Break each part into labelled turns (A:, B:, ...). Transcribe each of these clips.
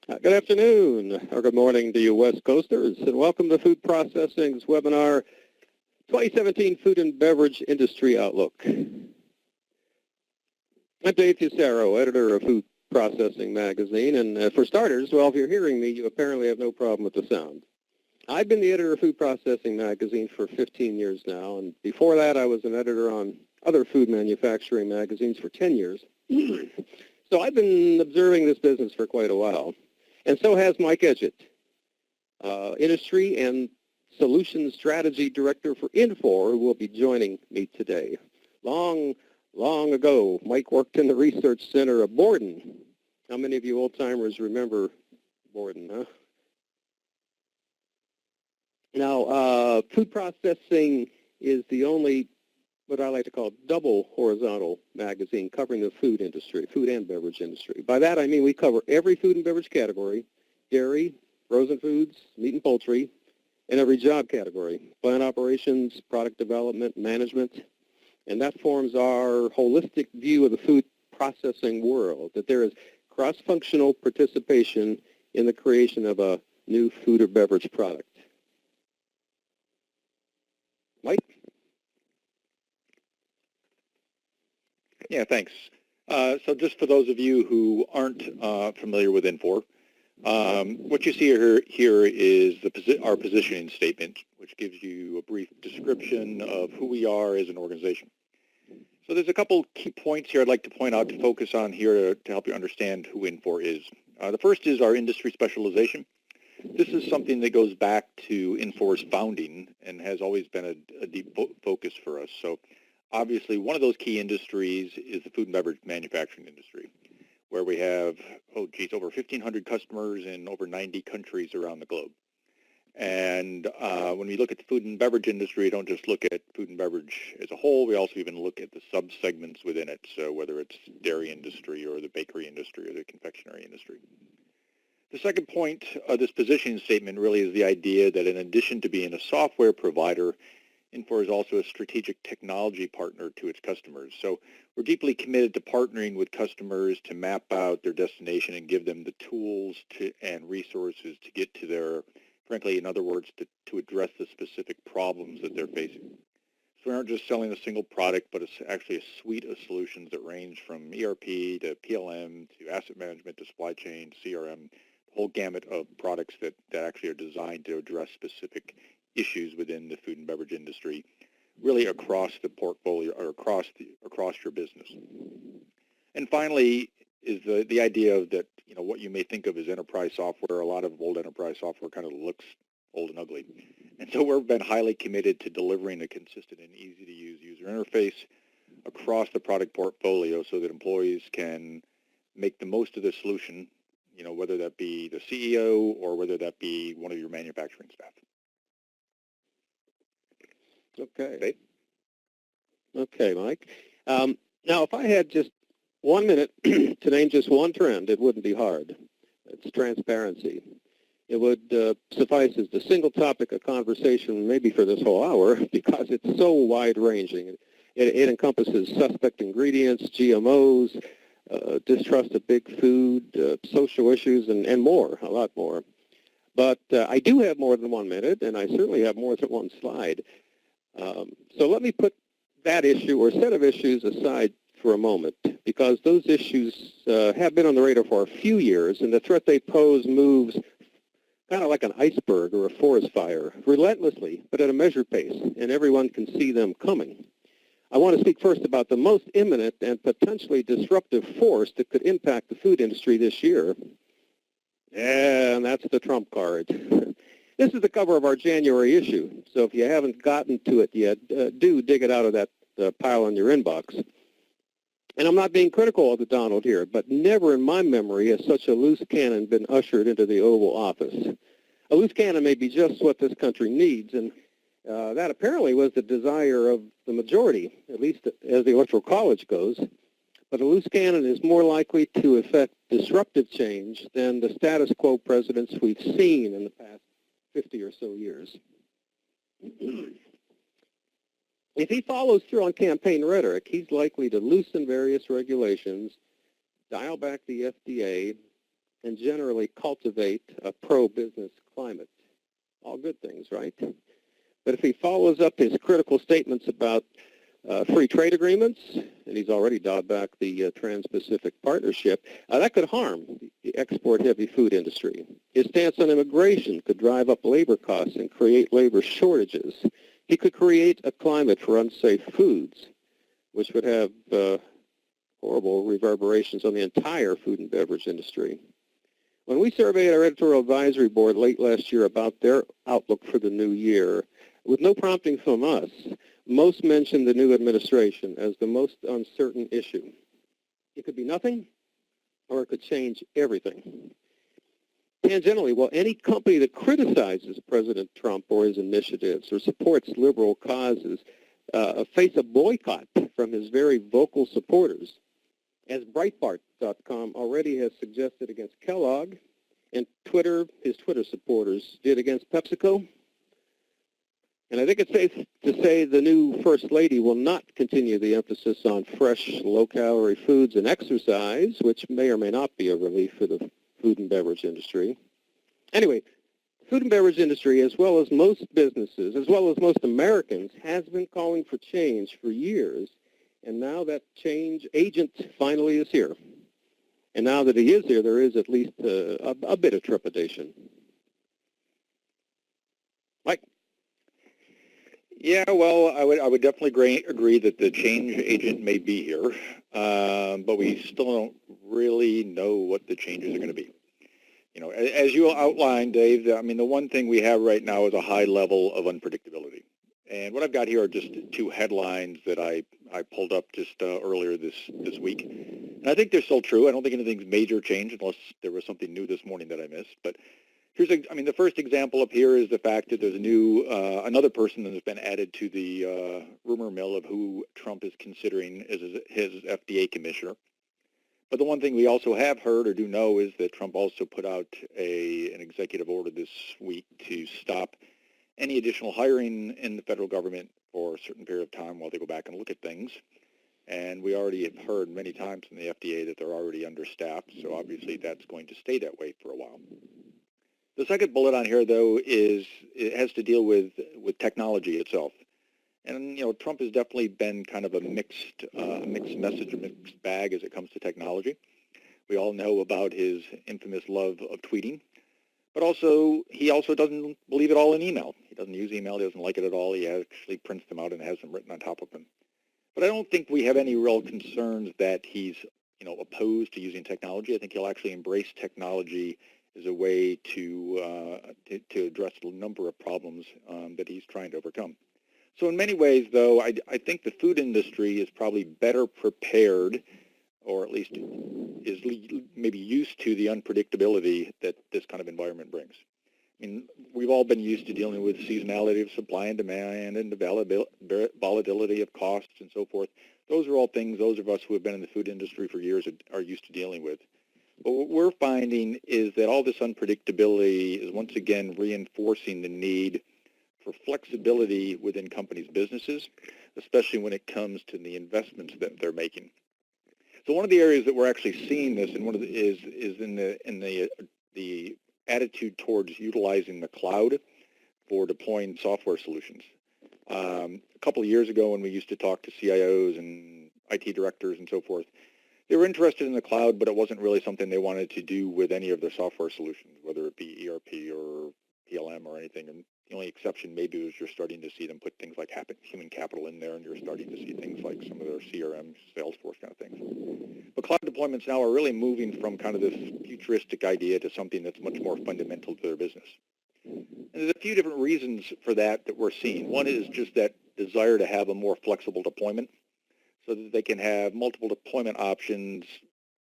A: Good afternoon, or good morning to you West Coasters, and welcome to Food Processing's webinar, 2017 Food and Beverage Industry Outlook. I'm Dave Fusaro, editor of Food Processing magazine, and for starters, well, if you're hearing me, you apparently have no problem with the sound. I've been the editor of Food Processing magazine for 15 years now, and before that I was an editor on other food manufacturing magazines for 10 years. So I've been observing this business for quite a while. And so has Mike Edgett, Industry and Solutions Strategy Director for Infor, who will be joining me today. Long ago, Mike worked in the research center of Borden. How many of you old-timers remember Borden, huh? Now, Food Processing is the only, what I like to call, double horizontal magazine covering the food industry, food and beverage industry. By that I mean we cover every food and beverage category, dairy, frozen foods, meat and poultry, and every job category, plant operations, product development, management, and that forms our holistic view of the food processing world, that there is cross-functional participation in the creation of a new food or beverage product. Mike?
B: Yeah, thanks. So just for those of you who aren't familiar with Infor, what you see here is our positioning statement, which gives you a brief description of who we are as an organization. So there's a couple key points here I'd like to point out to focus on here to help you understand who Infor is. The first is our industry specialization. This is something that goes back to Infor's founding and has always been a deep focus for us. So obviously, one of those key industries is the food and beverage manufacturing industry, where we have, over 1,500 customers in over 90 countries around the globe. And when we look at the food and beverage industry, we don't just look at food and beverage as a whole. We also even look at the sub-segments within it, so whether it's dairy industry or the bakery industry or the confectionery industry. The second point of this positioning statement really is the idea that in addition to being a software provider, Infor is also a strategic technology partner to its customers. So we're deeply committed to partnering with customers to map out their destination and give them the tools and resources to get to their, frankly, in other words, to address the specific problems that they're facing. So we aren't just selling a single product, but it's actually a suite of solutions that range from ERP to PLM to asset management to supply chain to CRM, the whole gamut of products that actually are designed to address specific issues within the food and beverage industry, really across the portfolio or across your business. And finally is the idea of that, what you may think of as enterprise software. A lot of old enterprise software kind of looks old and ugly. And so we've been highly committed to delivering a consistent and easy to use user interface across the product portfolio so that employees can make the most of the solution, whether that be the CEO or whether that be one of your manufacturing staff.
A: Okay. Okay, Mike. Now, if I had just 1 minute to name just one trend, it wouldn't be hard. It's transparency. It would suffice as the single topic of conversation maybe for this whole hour because it's so wide-ranging. It encompasses suspect ingredients, GMOs, distrust of big food, social issues, and more, a lot more. But I do have more than 1 minute, and I certainly have more than one slide. So let me put that issue or set of issues aside for a moment, because those issues have been on the radar for a few years, and the threat they pose moves kind of like an iceberg or a forest fire, relentlessly, but at a measured pace, and everyone can see them coming. I want to speak first about the most imminent and potentially disruptive force that could impact the food industry this year, and that's the Trump card. This is the cover of our January issue, so if you haven't gotten to it yet, do dig it out of that pile in your inbox. And I'm not being critical of the Donald here, but never in my memory has such a loose cannon been ushered into the Oval Office. A loose cannon may be just what this country needs, and that apparently was the desire of the majority, at least as the Electoral College goes. But a loose cannon is more likely to effect disruptive change than the status quo presidents we've seen in the past 50 or so years. If he follows through on campaign rhetoric, he's likely to loosen various regulations, dial back the FDA, and generally cultivate a pro-business climate. All good things, right? But if he follows up his critical statements about free trade agreements, and he's already dialed back the Trans-Pacific Partnership, that could harm the export-heavy food industry. His stance on immigration could drive up labor costs and create labor shortages. He could create a climate for unsafe foods, which would have horrible reverberations on the entire food and beverage industry. When we surveyed our editorial advisory board late last year about their outlook for the new year, with no prompting from us, most mentioned the new administration as the most uncertain issue. It could be nothing, or it could change everything. Tangentially, well, any company that criticizes President Trump or his initiatives or supports liberal causes face a boycott from his very vocal supporters, as Breitbart.com already has suggested against Kellogg, and his Twitter supporters did against PepsiCo. And I think it's safe to say the new First Lady will not continue the emphasis on fresh, low-calorie foods and exercise, which may or may not be a relief for the food and beverage industry. Anyway, the food and beverage industry, as well as most businesses, as well as most Americans, has been calling for change for years. And now that change agent finally is here. And now that he is here, there is at least a bit of trepidation. Mike?
B: Yeah, well, I would definitely agree that the change agent may be here, but we still don't really know what the changes are going to be. You know, as you outlined, Dave, I mean, the one thing we have right now is a high level of unpredictability. And what I've got here are just two headlines that I pulled up just earlier this week. And I think they're still true. I don't think anything's major changed unless there was something new this morning that I missed. But the first example up here is the fact that there's another person that has been added to the rumor mill of who Trump is considering as his FDA commissioner. But the one thing we also have heard or do know is that Trump also put out an executive order this week to stop any additional hiring in the federal government for a certain period of time while they go back and look at things. And we already have heard many times from the FDA that they're already understaffed, so obviously that's going to stay that way for a while. The second bullet on here, though, it has to deal with technology itself. And, you know, Trump has definitely been kind of a mixed message, a mixed bag as it comes to technology. We all know about his infamous love of tweeting. But he also doesn't believe it all in email. He doesn't use email. He doesn't like it at all. He actually prints them out and has them written on top of them. But I don't think we have any real concerns that he's, you know, opposed to using technology. I think he'll actually embrace technology as a way to address a number of problems that he's trying to overcome. So in many ways, though, I think the food industry is probably better prepared, or at least is maybe used to the unpredictability that this kind of environment brings. I mean, we've all been used to dealing with seasonality of supply and demand and the volatility of costs and so forth. Those are all things those of us who have been in the food industry for years are used to dealing with. But what we're finding is that all this unpredictability is once again reinforcing the need for flexibility within companies' businesses, especially when it comes to the investments that they're making. So one of the areas that we're actually seeing this, and is in the attitude towards utilizing the cloud for deploying software solutions. A couple of years ago, when we used to talk to CIOs and IT directors and so forth, they were interested in the cloud, but it wasn't really something they wanted to do with any of their software solutions, whether it be ERP or PLM or anything. And the only exception maybe was you're starting to see them put things like human capital in there, and you're starting to see things like some of their CRM, Salesforce kind of things. But cloud deployments now are really moving from kind of this futuristic idea to something that's much more fundamental to their business. And there's a few different reasons for that we're seeing. One is just that desire to have a more flexible deployment so that they can have multiple deployment options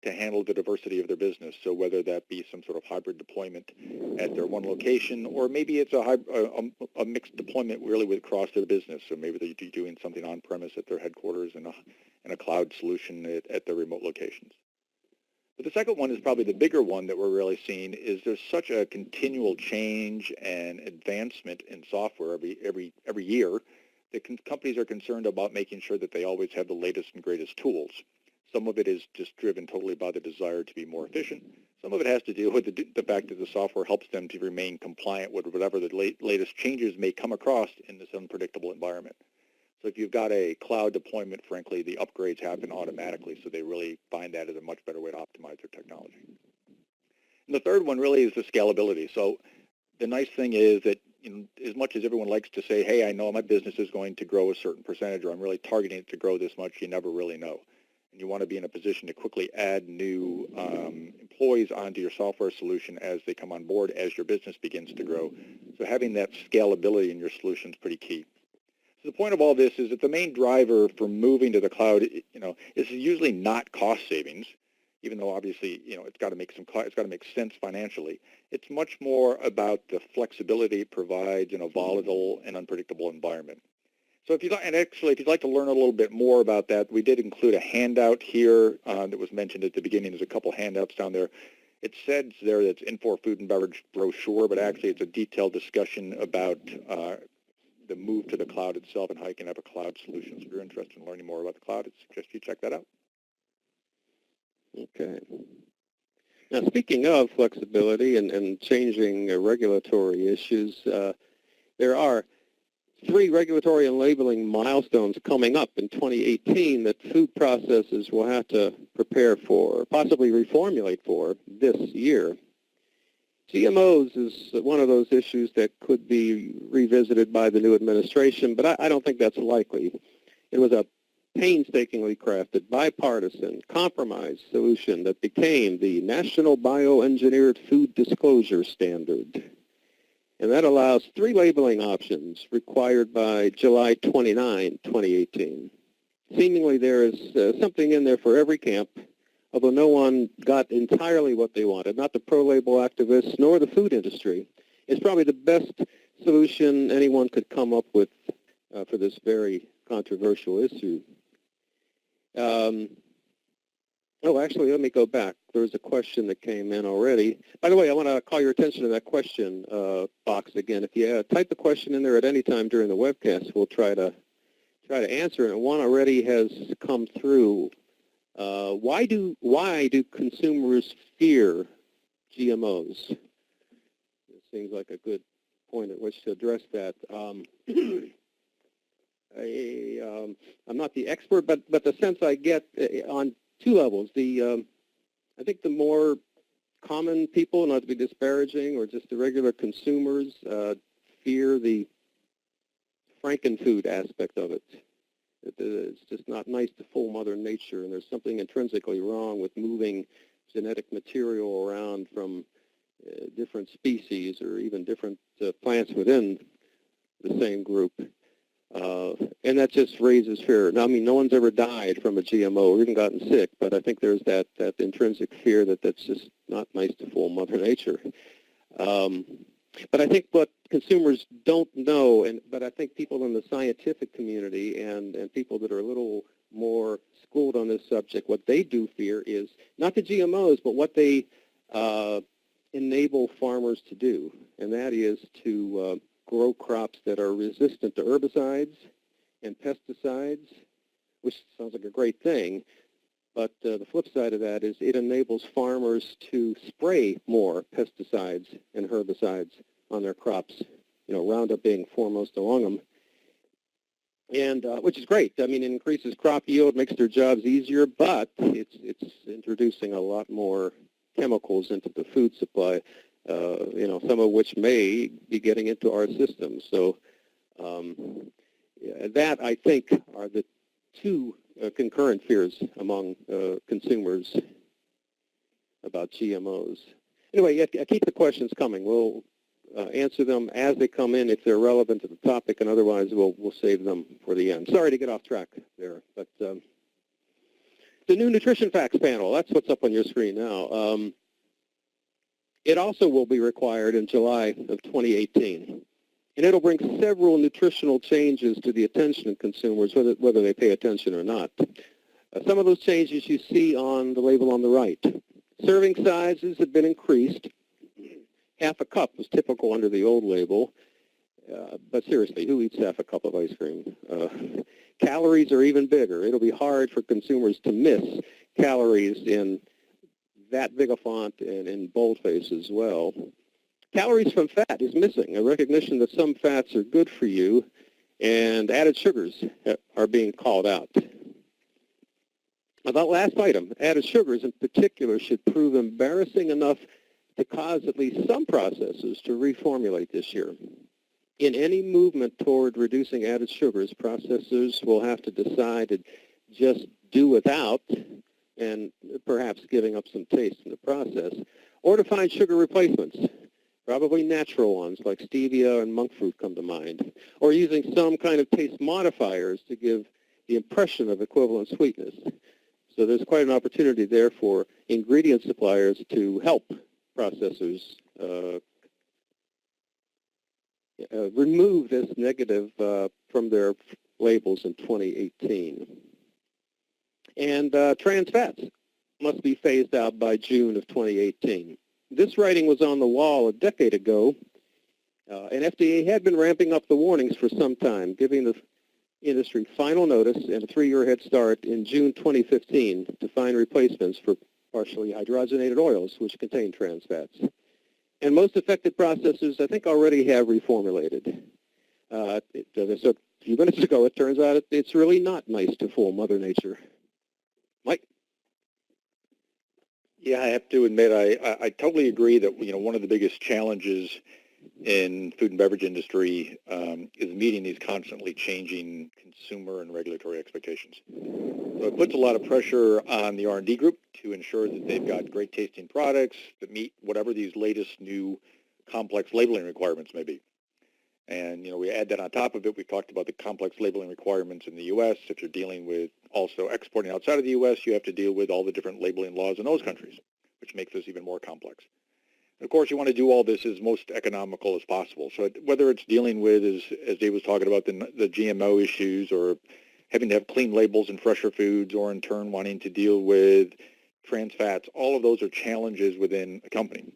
B: to handle the diversity of their business. So whether that be some sort of hybrid deployment at their one location, or maybe it's a mixed deployment really across their business. So maybe they're doing something on-premise at their headquarters and a cloud solution at their remote locations. But the second one is probably the bigger one that we're really seeing is there's such a continual change and advancement in software every year that companies are concerned about making sure that they always have the latest and greatest tools. Some of it is just driven totally by the desire to be more efficient. Some of it has to do with the fact that the software helps them to remain compliant with whatever the latest changes may come across in this unpredictable environment. So if you've got a cloud deployment, frankly, the upgrades happen automatically, so they really find that as a much better way to optimize their technology. And the third one really is the scalability. So the nice thing is that, you know, as much as everyone likes to say, hey, I know my business is going to grow a certain percentage, or I'm really targeting it to grow this much, you never really know. And you want to be in a position to quickly add new employees onto your software solution as they come on board, as your business begins to grow. So having that scalability in your solution is pretty key. So the point of all this is that the main driver for moving to the cloud, you know, is usually not cost savings, even though obviously, you know, it's got to make sense financially. It's much more about the flexibility it provides in a volatile and unpredictable environment. So if you'd like to learn a little bit more about that, we did include a handout here that was mentioned at the beginning. There's a couple handouts down there. It says there that it's Infor Food and Beverage brochure, but actually it's a detailed discussion about the move to the cloud itself and how you can have a cloud solution. So if you're interested in learning more about the cloud, I suggest you check that out.
A: Okay. Now, speaking of flexibility and changing regulatory issues, there are 3 regulatory and labeling milestones coming up in 2018 that food processors will have to prepare for, possibly reformulate for this year. GMOs is one of those issues that could be revisited by the new administration, but I don't think that's likely. It was a painstakingly crafted, bipartisan, compromise solution that became the National Bioengineered Food Disclosure Standard. And that allows 3 labeling options required by July 29, 2018. Seemingly there is something in there for every camp, although no one got entirely what they wanted, not the pro-label activists nor the food industry. It's probably the best solution anyone could come up with for this very controversial issue. Actually, let me go back. There's a question that came in already. By the way, I want to call your attention to that question box again. If you type the question in there at any time during the webcast, we'll try to answer it. And one already has come through. Why do consumers fear GMOs? It seems like a good point at which to address that. I'm not the expert, but the sense I get on 2 levels. I think the more common people, not to be disparaging, or just the regular consumers, fear the frankenfood aspect of it. It's just not nice to fool Mother Nature, and there's something intrinsically wrong with moving genetic material around from different species or even different plants within the same group. And that just raises fear. Now, I mean, no one's ever died from a GMO or even gotten sick, but I think there's that intrinsic fear that's just not nice to fool Mother Nature. But I think what consumers don't know, but I think people in the scientific community and people that are a little more schooled on this subject, what they do fear is not the GMOs, but what they enable farmers to do, and that is to grow crops that are resistant to herbicides and pesticides, which sounds like a great thing. But the flip side of that is it enables farmers to spray more pesticides and herbicides on their crops, Roundup being foremost among them, and which is great. I mean, it increases crop yield, makes their jobs easier, but it's introducing a lot more chemicals into the food supply, some of which may be getting into our system. So that, I think, are the 2 concurrent fears among consumers about GMOs. Anyway, keep the questions coming. We'll answer them as they come in if they're relevant to the topic, and otherwise we'll save them for the end. Sorry to get off track there, but the new Nutrition Facts panel, that's what's up on your screen now. It also will be required in July of 2018. And it'll bring several nutritional changes to the attention of consumers, whether they pay attention or not. Some of those changes you see on the label on the right. Serving sizes have been increased. Half a cup was typical under the old label. But seriously, who eats half a cup of ice cream? Calories are even bigger. It'll be hard for consumers to miss calories in that big a font and in boldface as well. Calories from fat is missing, a recognition that some fats are good for you, and added sugars are being called out. That last item, added sugars in particular, should prove embarrassing enough to cause at least some processors to reformulate this year. In any movement toward reducing added sugars, processors will have to decide to just do without, and perhaps giving up some taste in the process, or to find sugar replacements. Probably natural ones like stevia and monk fruit come to mind, or using some kind of taste modifiers to give the impression of equivalent sweetness. So there's quite an opportunity there for ingredient suppliers to help processors remove this negative from their labels in 2018. And trans fats must be phased out by June of 2018. This writing was on the wall a decade ago, and FDA had been ramping up the warnings for some time, giving the industry final notice and a 3-year head start in June 2015 to find replacements for partially hydrogenated oils, which contain trans fats. And most affected processors, I think, already have reformulated. As I said a few minutes ago, it turns out it's really not nice to fool Mother Nature. Mike?
B: Yeah, I have to admit, I totally agree that one of the biggest challenges in food and beverage industry is meeting these constantly changing consumer and regulatory expectations. So it puts a lot of pressure on the R&D group to ensure that they've got great tasting products that meet whatever these latest new complex labeling requirements may be. And we add that on top of it. We've talked about the complex labeling requirements in the U.S. If you're dealing with also exporting outside of the U.S., you have to deal with all the different labeling laws in those countries, which makes this even more complex. Of course, you want to do all this as most economical as possible. So whether it's dealing with, as Dave was talking about, the GMO issues, or having to have clean labels in fresher foods, or in turn wanting to deal with trans fats, all of those are challenges within a company.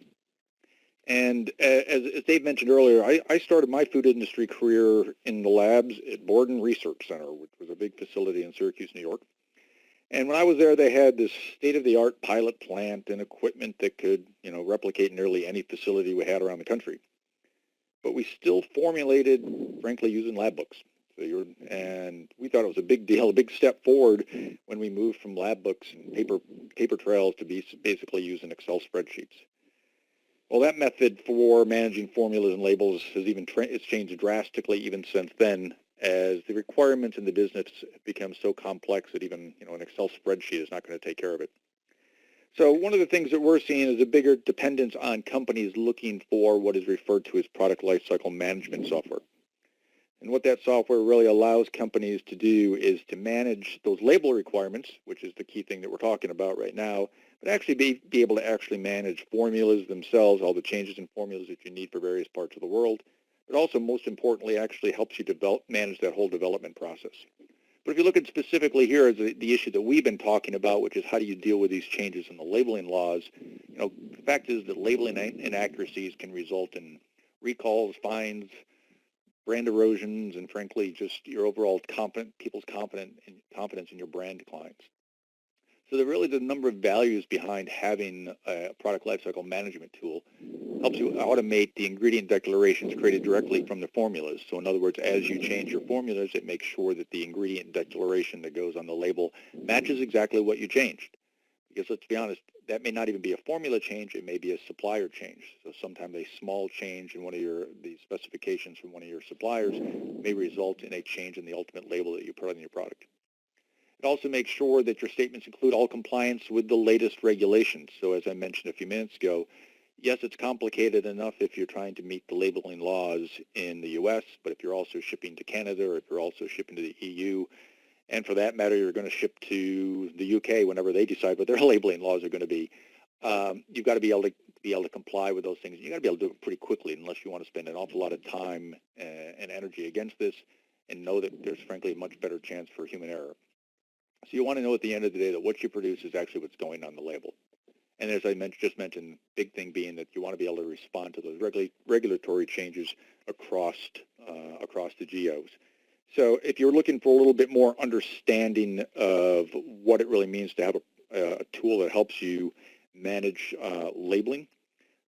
B: And as Dave mentioned earlier, I started my food industry career in the labs at Borden Research Center, which was a big facility in Syracuse, New York. And when I was there, they had this state-of-the-art pilot plant and equipment that could, replicate nearly any facility we had around the country. But we still formulated, frankly, using lab books. And we thought it was a big deal, a big step forward when we moved from lab books and paper trails to basically using Excel spreadsheets. Well, that method for managing formulas and labels has it's changed drastically even since then, as the requirements in the business have become so complex that even an Excel spreadsheet is not going to take care of it. So one of the things that we're seeing is a bigger dependence on companies looking for what is referred to as product lifecycle management software. And what that software really allows companies to do is to manage those label requirements, which is the key thing that we're talking about right now, but actually be able to actually manage formulas themselves, all the changes in formulas that you need for various parts of the world, but also, most importantly, actually helps you manage that whole development process. But if you look at specifically here as the issue that we've been talking about, which is how do you deal with these changes in the labeling laws, the fact is that labeling inaccuracies can result in recalls, fines, brand erosions, and frankly, just your overall people's confidence in your brand declines. So the number of values behind having a product lifecycle management tool helps you automate the ingredient declarations created directly from the formulas. So in other words, as you change your formulas, it makes sure that the ingredient declaration that goes on the label matches exactly what you changed. Because let's be honest, that may not even be a formula change, it may be a supplier change. So sometimes a small change in the specifications from one of your suppliers may result in a change in the ultimate label that you put on your product. It also makes sure that your statements include all compliance with the latest regulations. So as I mentioned a few minutes ago, yes, it's complicated enough if you're trying to meet the labeling laws in the U.S., but if you're also shipping to Canada, or if you're also shipping to the EU, and for that matter, you're going to ship to the UK whenever they decide what their labeling laws are going to be, you've got to be able to comply with those things. You've got to be able to do it pretty quickly unless you want to spend an awful lot of time and energy against this, and know that there's frankly a much better chance for human error. So you want to know at the end of the day that what you produce is actually what's going on the label. And as I just mentioned, big thing being that you want to be able to respond to those regulatory changes across the geos. So if you're looking for a little bit more understanding of what it really means to have a tool that helps you manage labeling.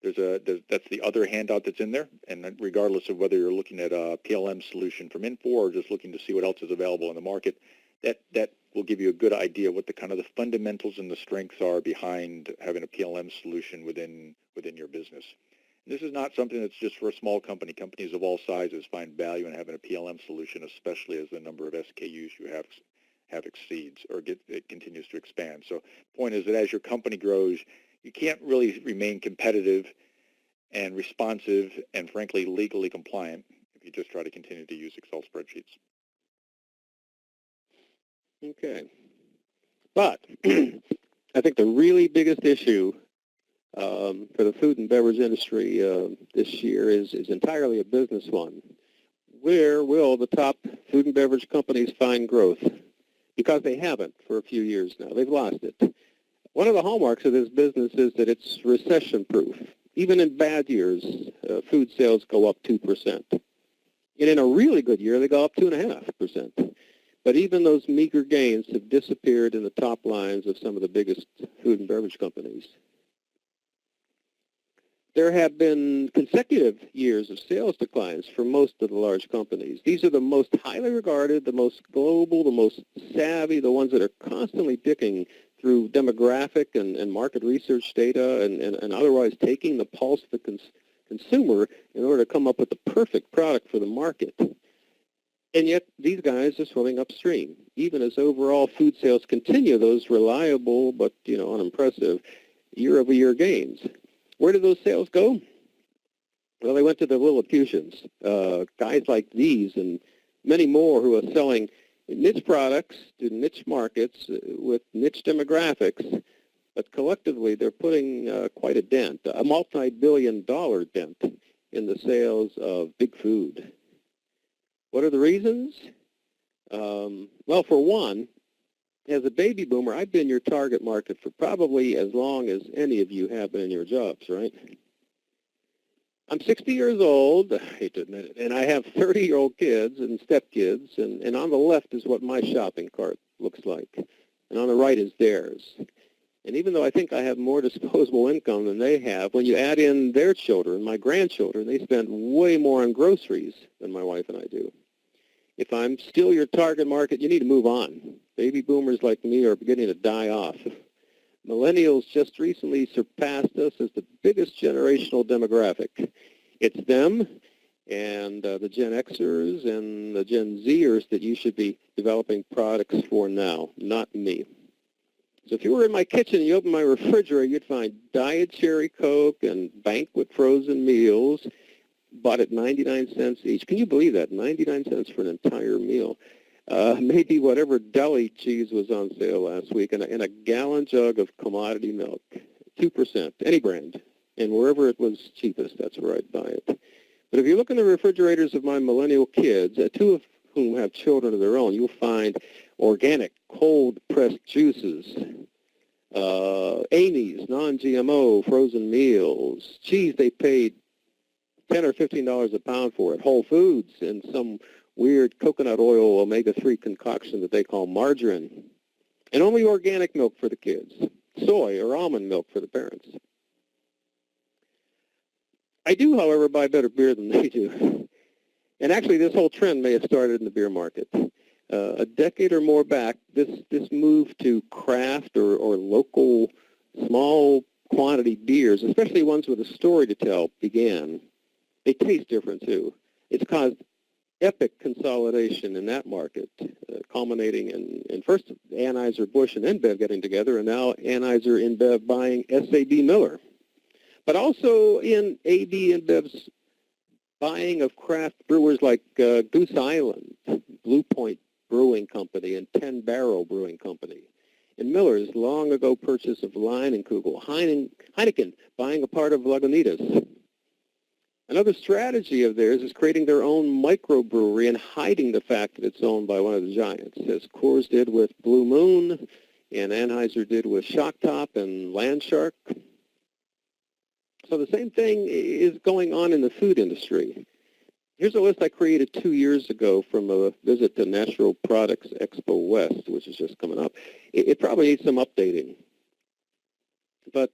B: That's the other handout that's in there, and regardless of whether you're looking at a PLM solution from Infor or just looking to see what else is available in the market, that will give you a good idea of what the kind of the fundamentals and the strengths are behind having a PLM solution within your business. And this is not something that's just for a small company. Companies of all sizes find value in having a PLM solution, especially as the number of SKUs you have exceeds or it continues to expand. So the point is that as your company grows, you can't really remain competitive and responsive and, frankly, legally compliant if you just try to continue to use Excel spreadsheets.
A: Okay. But I think the really biggest issue for the food and beverage industry this year is entirely a business one. Where will the top food and beverage companies find growth? Because they haven't for a few years now. They've lost it. One of the hallmarks of this business is that it's recession-proof. Even in bad years, food sales go up 2%. And in a really good year, they go up 2.5%. But even those meager gains have disappeared in the top lines of some of the biggest food and beverage companies. There have been consecutive years of sales declines for most of the large companies. These are the most highly regarded, the most global, the most savvy, the ones that are constantly picking through demographic and market research data and otherwise taking the pulse of the consumer in order to come up with the perfect product for the market. And yet these guys are swimming upstream, even as overall food sales continue those reliable but, unimpressive year-over-year gains. Where did those sales go? Well, they went to the Lilliputians, guys like these and many more who are selling niche products to niche markets with niche demographics, but collectively they're putting quite a dent, a multi-billion-dollar dent in the sales of big food. What are the reasons? Well, for one, as a baby boomer, I've been your target market for probably as long as any of you have been in your jobs, right? I'm 60 years old, I hate to admit it, and I have 30-year-old kids and stepkids, and on the left is what my shopping cart looks like, and on the right is theirs. And even though I think I have more disposable income than they have, when you add in their children, my grandchildren, they spend way more on groceries than my wife and I do. If I'm still your target market, you need to move on. Baby boomers like me are beginning to die off. Millennials just recently surpassed us as the biggest generational demographic. It's them and the Gen Xers and the Gen Zers that you should be developing products for now, not me. So if you were in my kitchen and you opened my refrigerator, you'd find Diet Cherry Coke and Banquet frozen meals bought at 99 cents each. Can you believe that? 99 cents for an entire meal. Maybe whatever deli cheese was on sale last week, and a gallon jug of commodity milk, 2%, any brand. And wherever it was cheapest, that's where I'd buy it. But if you look in the refrigerators of my millennial kids, two of whom have children of their own, you'll find organic, cold-pressed juices, Amy's, non-GMO, frozen meals, cheese they paid $10 or $15 a pound for at Whole Foods, and some weird coconut oil omega-3 concoction that they call margarine, and only organic milk for the kids, soy or almond milk for the parents. I do, however, buy better beer than they do. And actually, this whole trend may have started in the beer market. A decade or more back, this move to craft or local small quantity beers, especially ones with a story to tell, began. They taste different, too. It's caused epic consolidation in that market, culminating in first Anheuser-Busch and InBev getting together, and now Anheuser InBev buying SAB Miller. But also in AB InBev's buying of craft brewers like Goose Island, Blue Point Brewing Company, and 10 Barrel Brewing Company. And Miller's long ago purchase of Leinenkugel, Heineken buying a part of Lagunitas. Another strategy of theirs is creating their own microbrewery and hiding the fact that it's owned by one of the giants, as Coors did with Blue Moon and Anheuser did with Shock Top and Landshark. So the same thing is going on in the food industry. Here's a list I created 2 years ago from a visit to Natural Products Expo West, which is just coming up. It probably needs some updating. But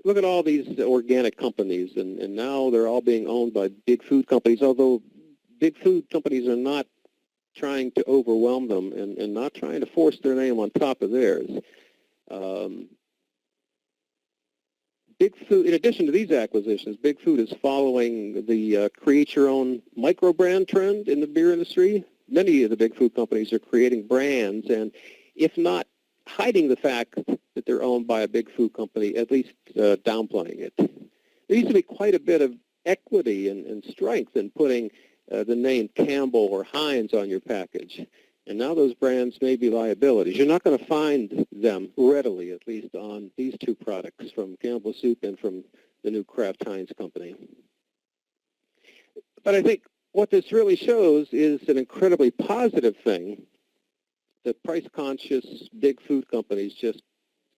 A: look at all these organic companies, and now they're all being owned by big food companies, although big food companies are not trying to overwhelm them and not trying to force their name on top of theirs. Big Food, in addition to these acquisitions, Big Food is following the create-your-own micro-brand trend in the beer industry. Many of the big food companies are creating brands, and if not hiding the fact that they're owned by a big food company, at least downplaying it. There used to be quite a bit of equity and strength in putting the name Campbell or Heinz on your package. And now those brands may be liabilities. You're not going to find them readily, at least on these two products, from Campbell Soup and from the new Kraft Heinz company. But I think what this really shows is an incredibly positive thing that price-conscious big food companies just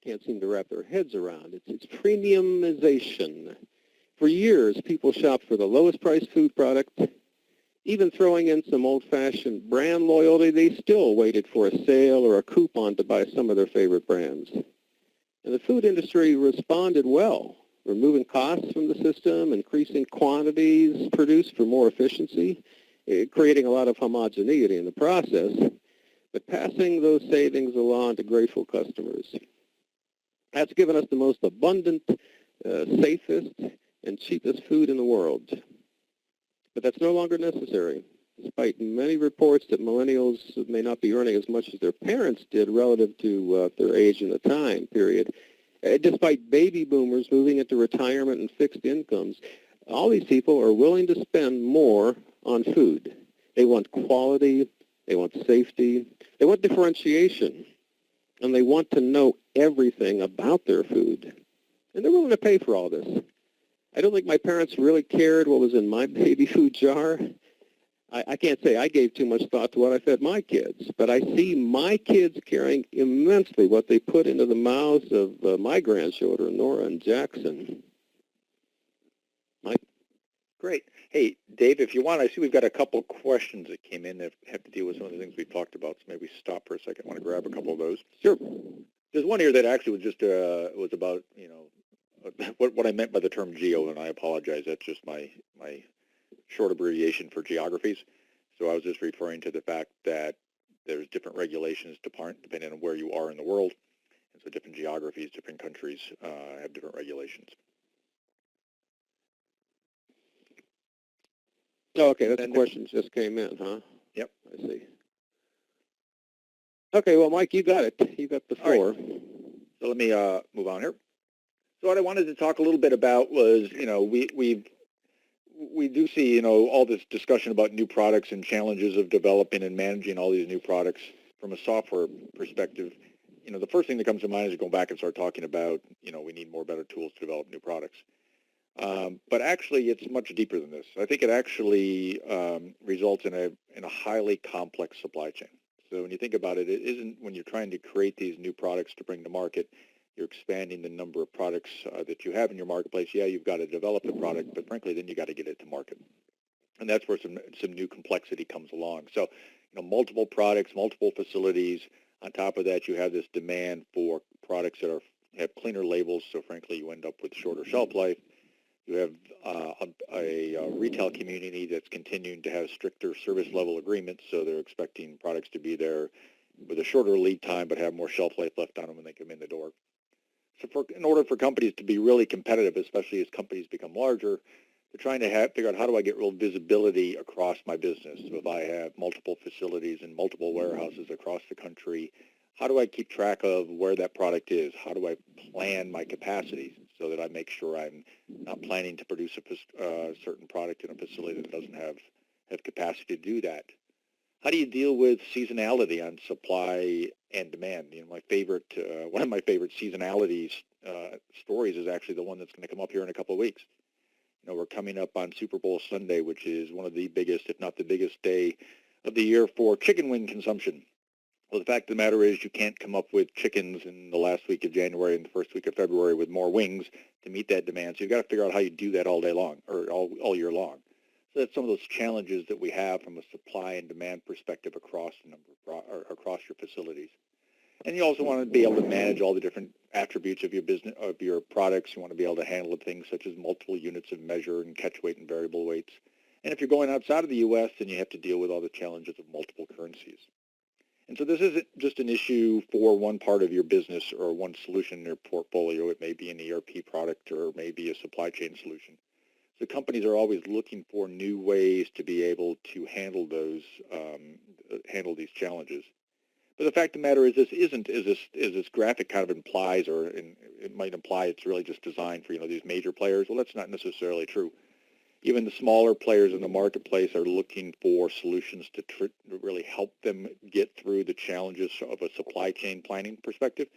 A: can't seem to wrap their heads around. It's premiumization. For years, people shopped for the lowest priced food product. Even throwing in some old-fashioned brand loyalty, they still waited for a sale or a coupon to buy some of their favorite brands. And the food industry responded well, removing costs from the system, increasing quantities produced for more efficiency, creating a lot of homogeneity in the process, but passing those savings along to grateful customers. That's given us the most abundant, safest, and cheapest food in the world. But that's no longer necessary, despite many reports that millennials may not be earning as much as their parents did relative to their age in the time period. Despite baby boomers moving into retirement and fixed incomes, all these people are willing to spend more on food. They want quality, they want safety, they want differentiation, and they want to know everything about their food. And they're willing to pay for all this. I don't think my parents really cared what was in my baby food jar. I can't say I gave too much thought to what I fed my kids, but I see my kids caring immensely what they put into the mouths of my grandchildren, Nora and Jackson. Mike?
B: Great. Hey, Dave, if you want, I see we've got a couple questions that came in that have to deal with some of the things we talked about, so maybe we stop for a second. I want to grab a couple of those.
A: Sure.
B: There's one here that actually was just was about, what I meant by the term geo, and I apologize. That's just my short abbreviation for geographies. So I was just referring to the fact that there's different regulations depending on where you are in the world. And so different geographies, different countries have different regulations.
A: Oh, okay, that's the question just came in, huh?
B: Yep.
A: I see. Okay, well, Mike, you got it. You got the floor.
B: Right. So let me move on here. So what I wanted to talk a little bit about was, we do see, all this discussion about new products and challenges of developing and managing all these new products from a software perspective. The first thing that comes to mind is go back and start talking about, we need more better tools to develop new products. But actually, it's much deeper than this. I think it actually results in a highly complex supply chain. So when you think about it, it isn't when you're trying to create these new products to bring to market, you're expanding the number of products that you have in your marketplace. Yeah, you've got to develop the product, but frankly, then you got to get it to market. And that's where some new complexity comes along. So, multiple products, multiple facilities. On top of that, you have this demand for products that have cleaner labels. So frankly, you end up with shorter shelf life. You have a retail community that's continuing to have stricter service level agreements, so they're expecting products to be there with a shorter lead time but have more shelf life left on them when they come in the door. So in order for companies to be really competitive, especially as companies become larger, they're trying to figure out how do I get real visibility across my business. So if I have multiple facilities and multiple warehouses across the country, how do I keep track of where that product is? How do I plan my capacity so that I make sure I'm not planning to produce a certain product in a facility that doesn't have capacity to do that? How do you deal with seasonality on supply and demand? My favorite, one of my favorite seasonality stories is actually the one that's going to come up here in a couple of weeks. We're coming up on Super Bowl Sunday, which is one of the biggest, if not the biggest day of the year for chicken wing consumption. Well, the fact of the matter is you can't come up with chickens in the last week of January and the first week of February with more wings to meet that demand. So you've got to figure out how you do that all day long or all year long. So that's some of those challenges that we have from a supply and demand perspective across across your facilities. And you also want to be able to manage all the different attributes of your business, of your products. You want to be able to handle things such as multiple units of measure and catch weight and variable weights. And if you're going outside of the U.S., then you have to deal with all the challenges of multiple currencies. And so this isn't just an issue for one part of your business or one solution in your portfolio. It may be an ERP product or it may be a supply chain solution. So companies are always looking for new ways to be able to handle handle these challenges. But the fact of the matter is, this isn't, as this graphic kind of implies, or it might imply it's really just designed for these major players. Well, that's not necessarily true. Even the smaller players in the marketplace are looking for solutions to really help them get through the challenges of a supply chain planning perspective.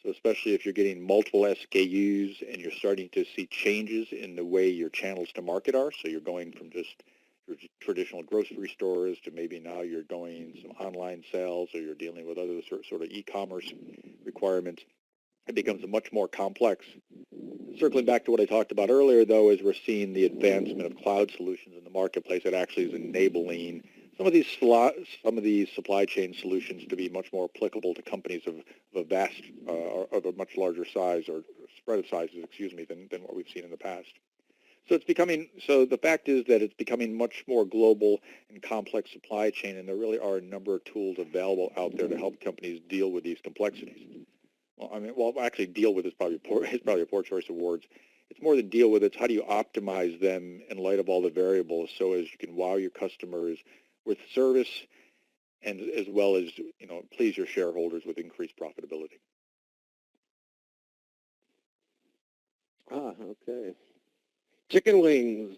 B: So especially if you're getting multiple SKUs and you're starting to see changes in the way your channels to market are, so you're going from just your traditional grocery stores to maybe now you're going some online sales, or you're dealing with other sort of e-commerce requirements, it becomes much more complex. Circling back to what I talked about earlier, though, is we're seeing the advancement of cloud solutions in the marketplace that actually is enabling some of these supply chain solutions to be much more applicable to companies of a much larger size, or spread of sizes, than what we've seen in the past. So the fact is that it's becoming much more global and complex supply chain, and there really are a number of tools available out there to help companies deal with these complexities. Actually deal with is probably a poor choice of words. It's more than deal with, it's how do you optimize them in light of all the variables so as you can wow your customers with service, and as well as please your shareholders with increased profitability.
A: Okay. Chicken wings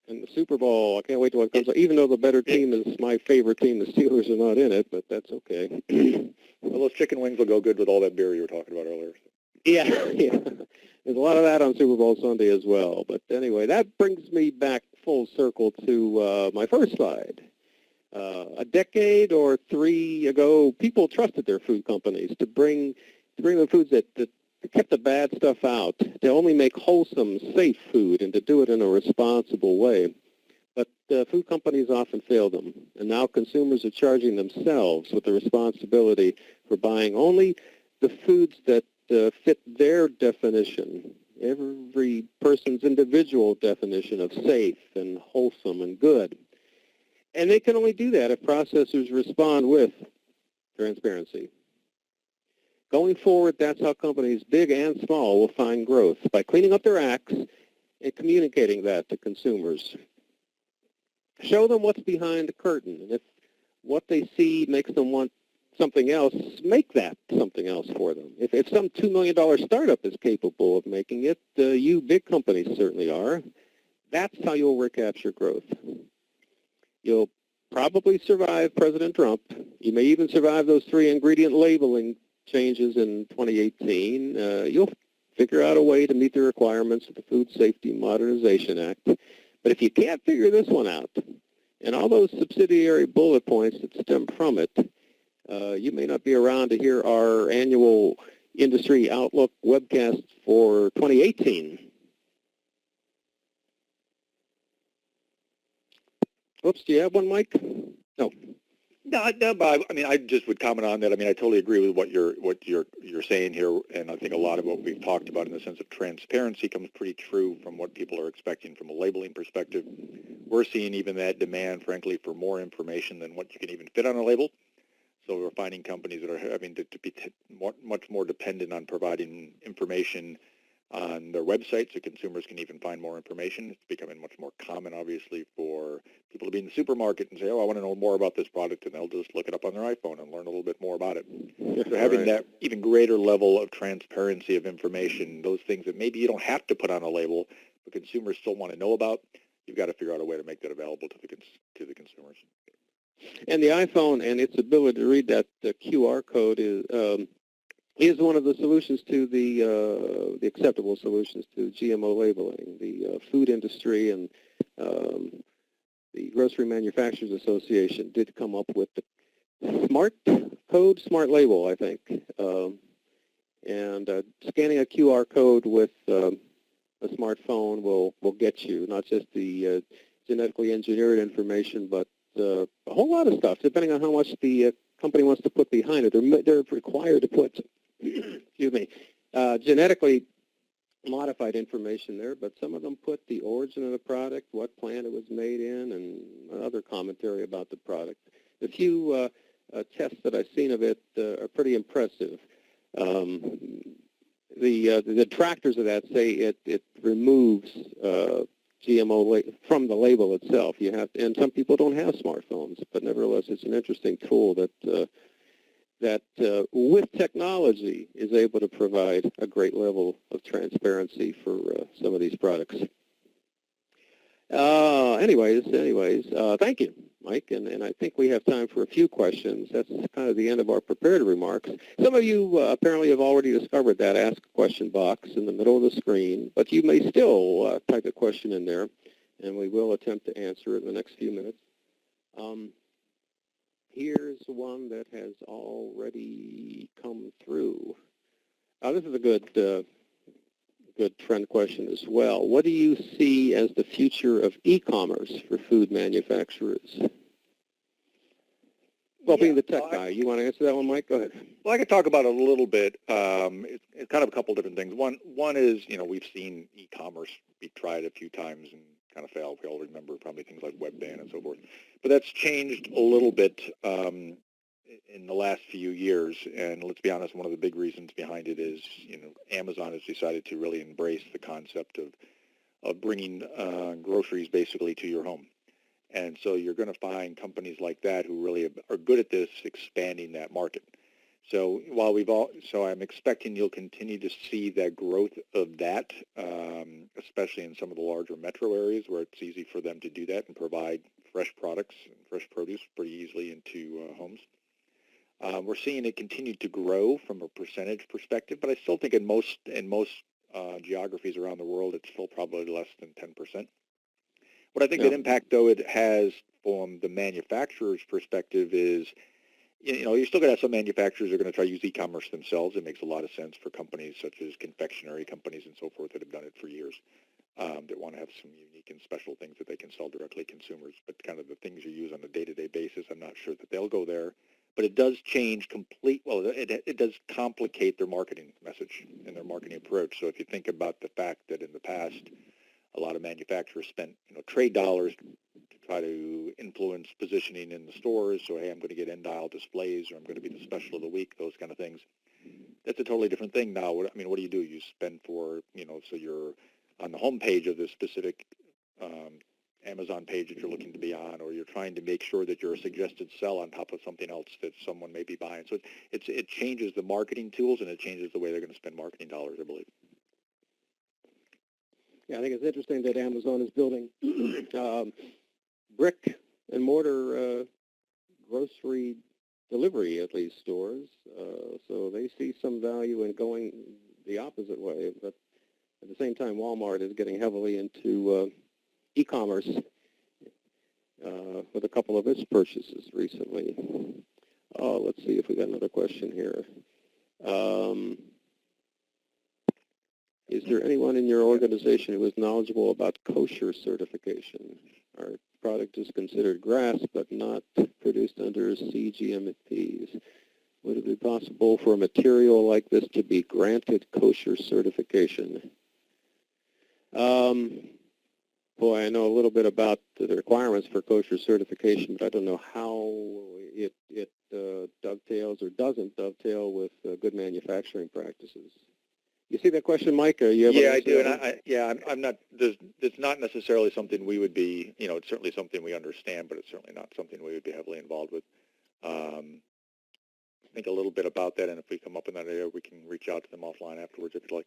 A: and the Super Bowl. I can't wait till it comes out. Even though the better team is my favorite team, the Steelers are not in it, but that's okay.
B: Well, those chicken wings will go good with all that beer you were talking about earlier.
A: Yeah. There's a lot of that on Super Bowl Sunday as well. But anyway, that brings me back full circle to my first slide. A decade or three ago, people trusted their food companies to bring them foods that kept the bad stuff out, to only make wholesome, safe food, and to do it in a responsible way. But food companies often fail them, and now consumers are charging themselves with the responsibility for buying only the foods that fit their definition, every person's individual definition of safe and wholesome and good. And they can only do that if processors respond with transparency. Going forward, that's how companies, big and small, will find growth, by cleaning up their acts and communicating that to consumers. Show them what's behind the curtain, and if what they see makes them want something else, make that something else for them. If some $2 million startup is capable of making it, you big companies certainly are. That's how you'll recapture growth. You'll probably survive President Trump. You may even survive those 3 ingredient labeling changes in 2018. You'll figure out a way to meet the requirements of the Food Safety Modernization Act. But if you can't figure this one out, and all those subsidiary bullet points that stem from it, you may not be around to hear our annual Industry Outlook webcast for 2018. Oops, do you have one, Mike? No.
B: No, but I just would comment on that. I totally agree with what you're saying here, and I think a lot of what we've talked about in the sense of transparency comes pretty true from what people are expecting from a labeling perspective. We're seeing even that demand, frankly, for more information than what you can even fit on a label. So we're finding companies that are having to be much more dependent on providing information on their website so consumers can even find more information. It's becoming much more common, obviously, for people to be in the supermarket and say, oh, I want to know more about this product, and they'll just look it up on their iPhone and learn a little bit more about it. So having that even greater level of transparency of information, those things that maybe you don't have to put on a label, but consumers still want to know about, you've got to figure out a way to make that available to the consumers.
A: And the iPhone and its ability to read that QR code is one of the solutions to the acceptable solutions to GMO labeling. The food industry and the Grocery Manufacturers Association did come up with the smart label, I think. And scanning a QR code with a smartphone will get you not just the genetically engineered information, but a whole lot of stuff, depending on how much the company wants to put behind it. They're required to put, excuse me, genetically modified information there, but some of them put the origin of the product, what plant it was made in, and other commentary about the product. The few tests that I've seen of it are pretty impressive. The detractors of that say it removes GMO from the label itself. You have, and some people don't have smartphones, but nevertheless, it's an interesting tool that with technology is able to provide a great level of transparency for some of these products. Anyways, thank you, Mike, and I think we have time for a few questions. That's kind of the end of our prepared remarks. Some of you apparently have already discovered that Ask a Question box in the middle of the screen, but you may still type a question in there, and we will attempt to answer it in the next few minutes. Here's one that has already come through. This is a good trend question as well. What do you see as the future of e-commerce for food manufacturers? Well, being the tech guy, you want to answer that one, Mike? Go ahead.
B: Well, I could talk about it a little bit. It's kind of a couple different things. One is, we've seen e-commerce be tried a few times and kind of failed. We all remember probably things like Webban and so forth. But that's changed a little bit in the last few years. And let's be honest, one of the big reasons behind it is, Amazon has decided to really embrace the concept of bringing groceries basically to your home. And so you're going to find companies like that who really are good at this, expanding that market. So I'm expecting you'll continue to see that growth of that, especially in some of the larger metro areas where it's easy for them to do that and provide fresh products and fresh produce pretty easily into homes. We're seeing it continue to grow from a percentage perspective, but I still think in most geographies around the world, it's still probably less than 10%. What I think that impact, though, it has from the manufacturer's perspective is, you're still going to have some manufacturers who are going to try to use e-commerce themselves. It makes a lot of sense for companies such as confectionery companies and so forth that have done it for years, that want to have some unique and special things that they can sell directly to consumers. But kind of the things you use on a day-to-day basis, I'm not sure that they'll go there. But it does change it does complicate their marketing message and their marketing approach. So if you think about the fact that in the past, a lot of manufacturers spent, trade dollars to try to influence positioning in the stores. So, hey, I'm going to get end-aisle displays, or I'm going to be the special of the week, those kind of things. That's a totally different thing now. What do you do? You spend for, so you're on the home page of this specific Amazon page that you're looking to be on, or you're trying to make sure that you're a suggested sell on top of something else that someone may be buying. So it changes the marketing tools, and it changes the way they're going to spend marketing dollars, I believe.
A: Yeah, I think it's interesting that Amazon is building brick and mortar grocery delivery, at least stores. So they see some value in going the opposite way. But at the same time, Walmart is getting heavily into e-commerce with a couple of its purchases recently. Let's see if we got another question here. Is there anyone in your organization who is knowledgeable about kosher certification? Our product is considered grass, but not produced under CGMPs. Would it be possible for a material like this to be granted kosher certification? Boy, I know a little bit about the requirements for kosher certification, but I don't know how it dovetails or doesn't dovetail with good manufacturing practices. You see that question, Mike?
B: Yeah, I do. And I'm not. It's not necessarily something we would be. It's certainly something we understand, but it's certainly not something we would be heavily involved with. Think a little bit about that, and if we come up in that area, we can reach out to them offline afterwards if you'd like.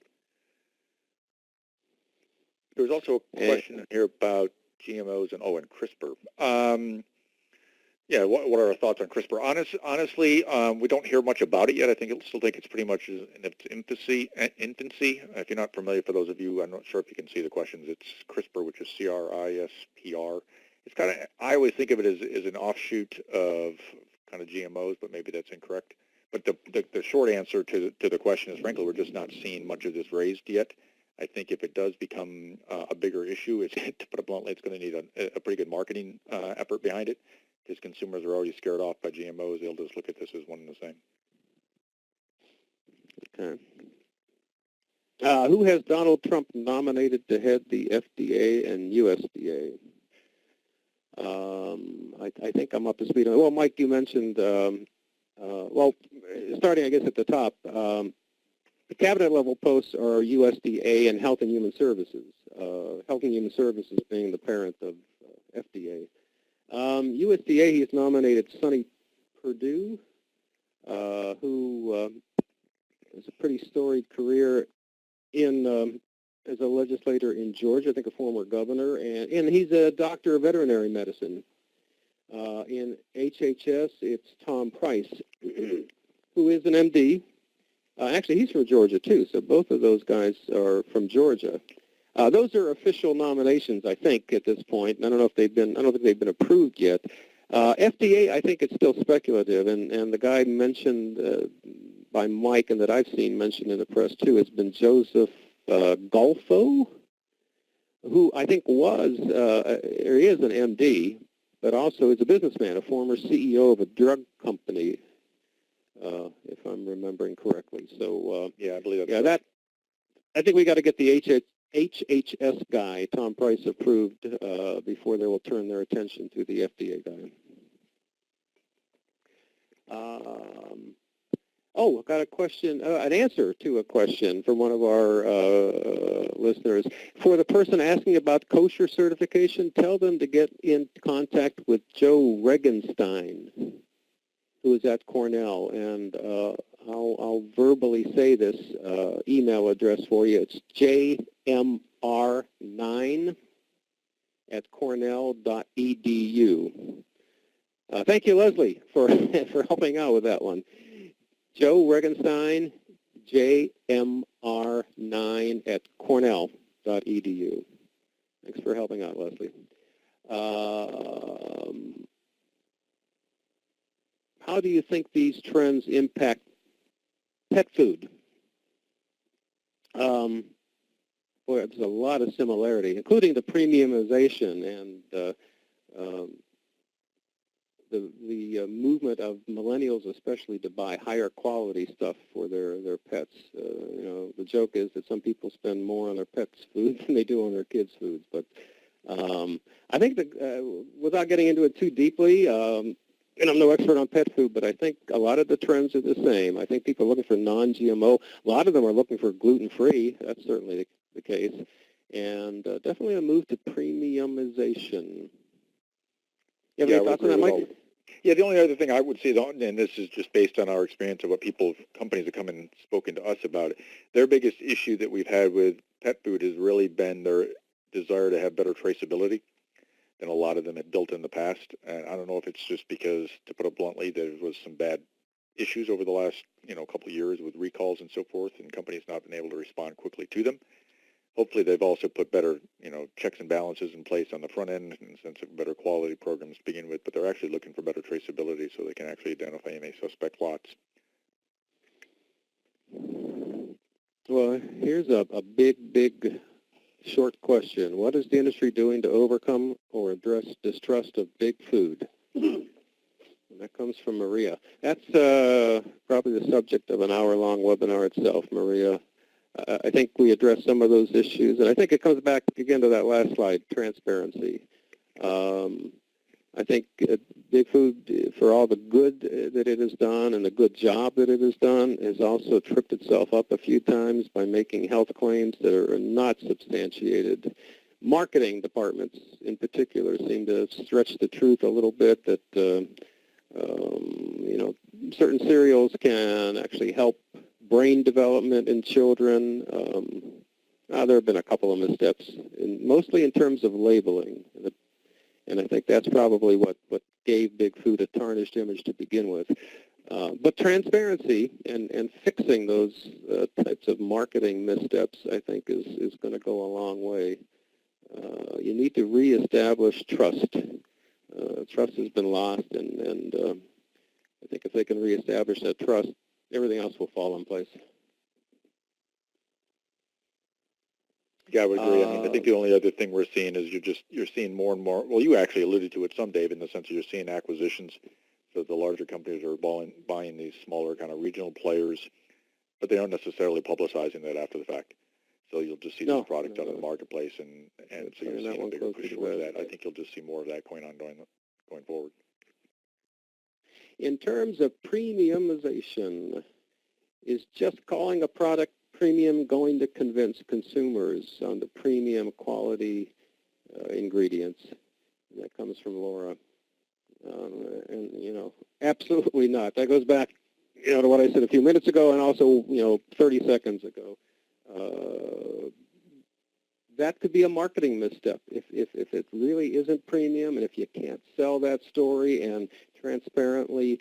B: There was also a question here about GMOs and CRISPR. What are our thoughts on CRISPR? Honestly, we don't hear much about it yet. I still think it's pretty much in its infancy. If you're not familiar, for those of you, I'm not sure if you can see the questions. It's CRISPR, which is CRISPR. It's kind of, I always think of it as an offshoot of kind of GMOs, but maybe that's incorrect. But the short answer to the question is, frankly, we're just not seeing much of this raised yet. I think if it does become a bigger issue, to put it bluntly, it's going to need a pretty good marketing effort behind it because consumers are already scared off by GMOs. They'll just look at this as one and the same.
A: Okay. Who has Donald Trump nominated to head the FDA and USDA? I think I'm up to speed on it. Well, Mike, you mentioned, well, starting, I guess, at the top, the cabinet level posts are USDA and Health and Human Services. Health and Human Services being the parent of FDA. USDA, he's nominated Sonny Perdue, who has a pretty storied career in as a legislator in Georgia, I think a former governor, and he's a doctor of veterinary medicine. In HHS, it's Tom Price, who is an MD. Actually, he's from Georgia too, so both of those guys are from Georgia. Those are official nominations, I think, at this point. I don't know if they've been. I don't think they've been approved yet. FDA, I think it's still speculative, and the guy mentioned by Mike and that I've seen mentioned in the press too has been Joseph Golfo, who I think was or is an MD, but also is a businessman, a former CEO of a drug company, if I'm remembering correctly. So
B: yeah, I believe that's
A: yeah, that I think we got to get the HHS guy, Tom Price, approved before they will turn their attention to the FDA guy. Oh, I got a question, an answer to a question from one of our listeners. For the person asking about kosher certification, tell them to get in contact with Joe Regenstein, who is at Cornell, and I'll verbally say this email address for you. It's jmr9@cornell.edu. Thank you, Leslie, for helping out with that one. Joe Regenstein, jmr9@cornell.edu. Thanks for helping out, Leslie. How do you think these trends impact pet food? Boy, there's a lot of similarity, including the premiumization and the movement of millennials, especially, to buy higher quality stuff for their pets. You know, the joke is that some people spend more on their pets' food than they do on their kids' foods. But I think that without getting into it too deeply, and I'm no expert on pet food, but I think a lot of the trends are the same. I think people are looking for non-GMO. A lot of them are looking for gluten-free. That's certainly the case. And definitely a move to premiumization. You have any thoughts on that, Mike?
B: Yeah, the only other thing I would say, and this is just based on our experience of what companies have come and spoken to us about, their biggest issue that we've had with pet food has really been their desire to have better traceability than a lot of them had built in the past. And I don't know if it's just because, to put it bluntly, there was some bad issues over the last couple of years with recalls and so forth, and companies not been able to respond quickly to them. Hopefully, they've also put better, checks and balances in place on the front end in the sense of better quality programs to begin with, but they're actually looking for better traceability so they can actually identify any suspect lots.
A: Well, here's a big, short question. What is the industry doing to overcome or address distrust of big food? And that comes from Maria. That's probably the subject of an hour-long webinar itself, Maria. I think we addressed some of those issues, and I think it comes back again to that last slide, transparency. I think Big Food, for all the good that it has done and the good job that it has done, has also tripped itself up a few times by making health claims that are not substantiated. Marketing departments, in particular, seem to stretch the truth a little bit that, certain cereals can actually help brain development in children. There have been a couple of missteps, mostly in terms of labeling. And I think that's probably what gave Big Food a tarnished image to begin with. But transparency and fixing those types of marketing missteps, I think, is going to go a long way. You need to reestablish trust. Trust has been lost, and I think if they can reestablish that trust, everything else will fall in place.
B: Yeah, I would agree. I mean, I think the only other thing we're seeing is you're seeing more and more. Well, you actually alluded to it some, Dave, in the sense that you're seeing acquisitions. So the larger companies are buying these smaller kind of regional players, but they aren't necessarily publicizing that after the fact. So you'll just see these products out in the marketplace, and so you're seeing a bigger push towards that. I think you'll just see more of that going forward.
A: In terms of premiumization, is just calling a product premium going to convince consumers on the premium quality ingredients? That comes from Laura. And, absolutely not. That goes back, to what I said a few minutes ago and also, 30 seconds ago. That could be a marketing misstep. If it really isn't premium and if you can't sell that story and transparently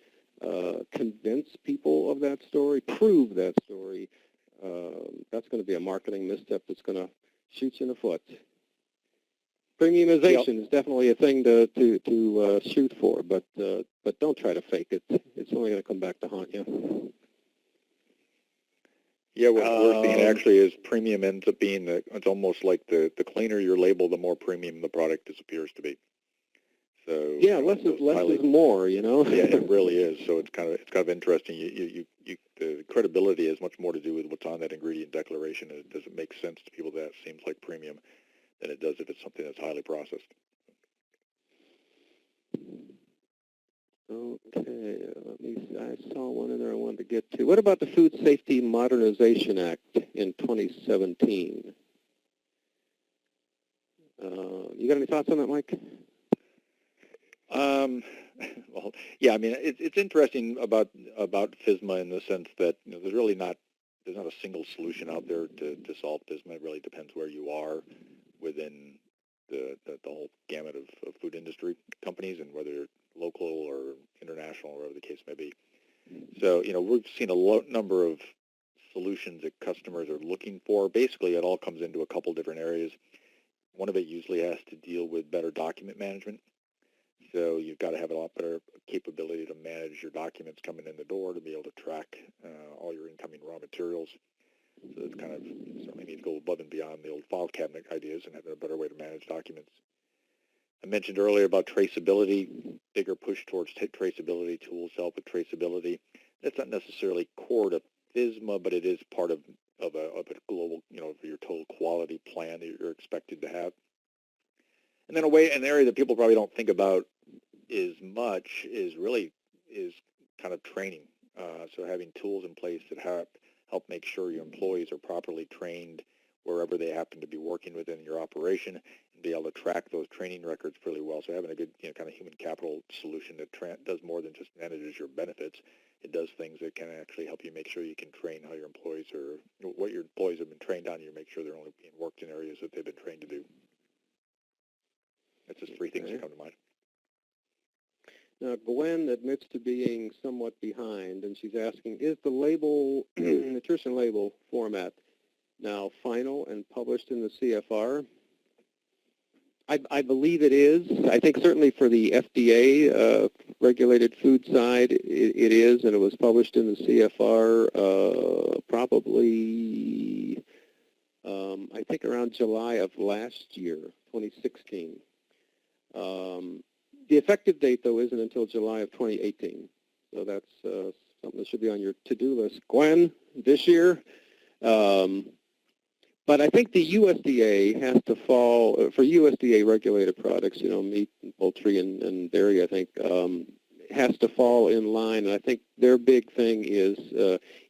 A: convince people of that story, prove that story, that's going to be a marketing misstep that's going to shoot you in the foot. Premiumization is definitely a thing to shoot for, but don't try to fake it. It's only going to come back to haunt you.
B: Yeah, what we're seeing actually is premium ends up being it's almost like the cleaner your label, the more premium the product appears to be. So
A: yeah, less is more, Yeah,
B: it really is. So it's kind of interesting. The credibility has much more to do with what's on that ingredient declaration. And does it make sense to people that seems like premium than it does if it's something that's highly processed.
A: Okay, let me see. I saw one in there I wanted to get to. What about the Food Safety Modernization Act in 2017? You got any thoughts on that, Mike?
B: Well, yeah. I mean, it's interesting about FSMA in the sense that there's really not a single solution out there to solve FSMA. It really depends where you are within the whole gamut of food industry companies and whether you're local or international or whatever the case may be. So, we've seen a number of solutions that customers are looking for. Basically, it all comes into a couple different areas. One of it usually has to deal with better document management. So you've got to have a lot better capability to manage your documents coming in the door, to be able to track all your incoming raw materials. So it's kind of certainly needs to go above and beyond the old file cabinet ideas and having a better way to manage documents. I mentioned earlier about traceability, bigger push towards traceability, tools help with traceability. That's not necessarily core to FSMA, but it is part of a global, for your total quality plan that you're expected to have. And then an area that people probably don't think about as much is kind of training. So having tools in place that help make sure your employees are properly trained wherever they happen to be working within your operation and be able to track those training records fairly well. So having a good kind of human capital solution that does more than just manages your benefits. It does things that can actually help you make sure you can train how your employees what your employees have been trained on. You make sure they're only being worked in areas that they've been trained to do. That's just three things that come to mind.
A: Now, Gwen admits to being somewhat behind, and she's asking, is the label, nutrition label format now final and published in the CFR? I believe it is. I think certainly for the FDA regulated food side, it is, and it was published in the CFR probably, I think, around July of last year, 2016. The effective date, though, isn't until July of 2018. So that's something that should be on your to-do list. Gwen, this year. But I think the USDA has to fall, for USDA-regulated products, meat, and poultry, and dairy, I think, has to fall in line. And I think their big thing is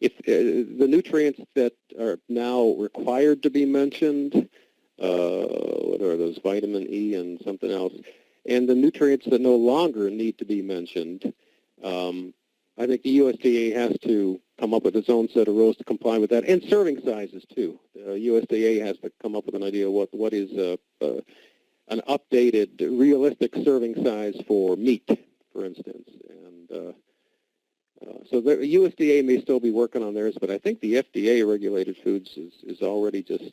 A: if the nutrients that are now required to be mentioned, what are those, vitamin E and something else, and the nutrients that no longer need to be mentioned, I think the USDA has to come up with its own set of rules to comply with that, and serving sizes too. The USDA has to come up with an idea what is an updated, realistic serving size for meat, for instance. And so the USDA may still be working on theirs, but I think the FDA-regulated foods is already just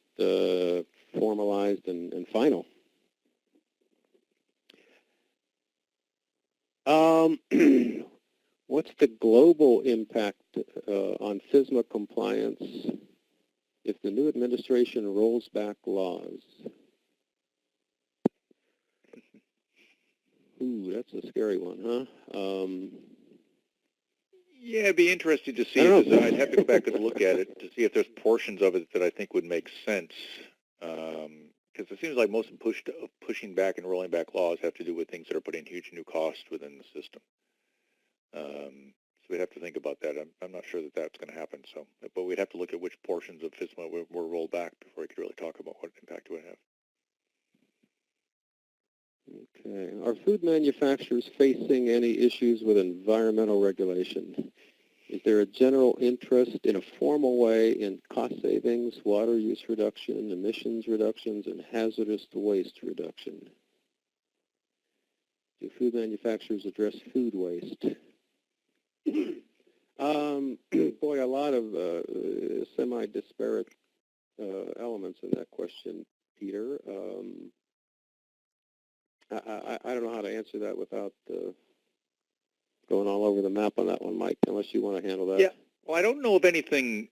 A: formalized and final. What's the global impact on FSMA compliance? if the new administration rolls back laws? Ooh, that's a scary one, huh?
B: Yeah, it'd be interesting to see. I'd have to go back and look at it to see if there's portions of it that I think would make sense. Because it seems like most of pushing back and rolling back laws have to do with things that are putting huge new costs within the system. So we'd have to think about that. I'm not sure that that's going to happen. So, but we'd have to look at which portions of FSMA were rolled back before we could really talk about what impact it would have.
A: Okay. Are food manufacturers facing any issues with environmental regulation? Is there a general interest in a formal way in cost savings, water use reduction, emissions reductions, and hazardous waste reduction? Do food manufacturers address food waste? Boy, a lot of semi-disparate elements in that question, Peter. I don't know how to answer that without going all over the map on that one, Mike, unless you want to handle that.
B: Yeah. Well, I don't know of anything.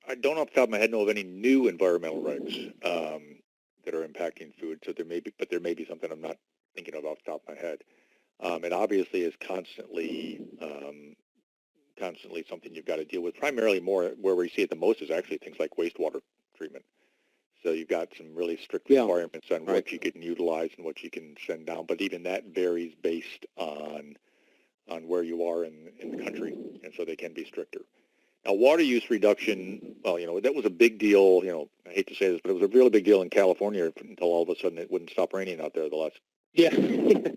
B: I don't off the top of my head know of any new environmental regs that are impacting food. So there may be something I'm not thinking of off the top of my head. It obviously is constantly something you've got to deal with. Primarily, more where we see it the most is actually things like wastewater treatment. So you've got some really strict requirements on what you can utilize and what you can send down. But even that varies based on where you are in the country, and so they can be stricter. Now, water use reduction, well, that was a big deal. I hate to say this, but it was a really big deal in California until all of a sudden it wouldn't stop raining out there the last.
A: Yeah,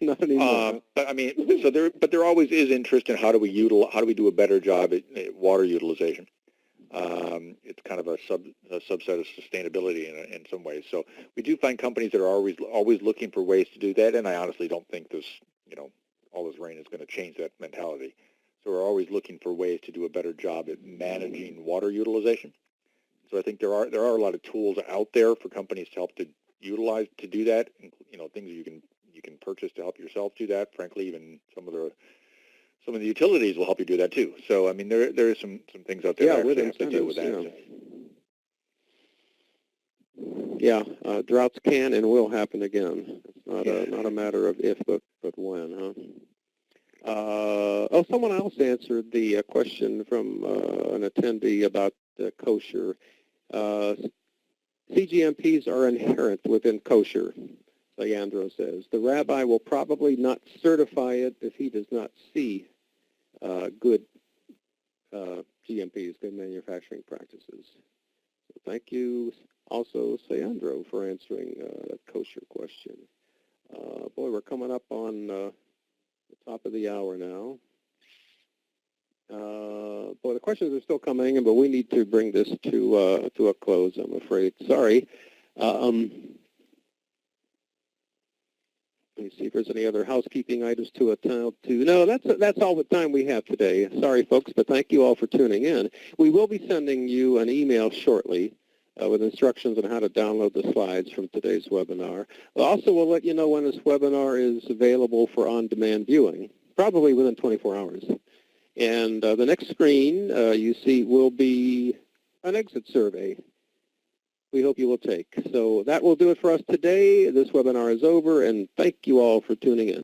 A: not anymore.
B: But I mean, there always is interest in how do we do a better job at water utilization. It's kind of a subset of sustainability in some ways. So we do find companies that are always looking for ways to do that, and I honestly don't think all this rain is going to change that mentality. So we're always looking for ways to do a better job at managing water utilization. So I think there are a lot of tools out there for companies to help to utilize to do that. Things you can purchase to help yourself do that. Frankly, even some of the utilities will help you do that too. So I mean, there are some things out there that actually have to deal with that.
A: Yeah, droughts can and will happen again. It's not a matter of if, but when, huh? Someone else answered the question from an attendee about kosher. CGMPs are inherent within kosher, Leandro says. The rabbi will probably not certify it if he does not see good GMPs, good manufacturing practices. So thank you also, Leandro, for answering that kosher question. Boy, we're coming up on the top of the hour now. Boy, the questions are still coming in, but we need to bring this to a close, I'm afraid. Sorry. Let me see if there's any other housekeeping items to attend to. No, that's all the time we have today. Sorry, folks, but thank you all for tuning in. We will be sending you an email shortly with instructions on how to download the slides from today's webinar. Also, we'll let you know when this webinar is available for on-demand viewing, probably within 24 hours. And the next screen you see will be an exit survey we hope you will take. So that will do it for us today. This webinar is over, and thank you all for tuning in.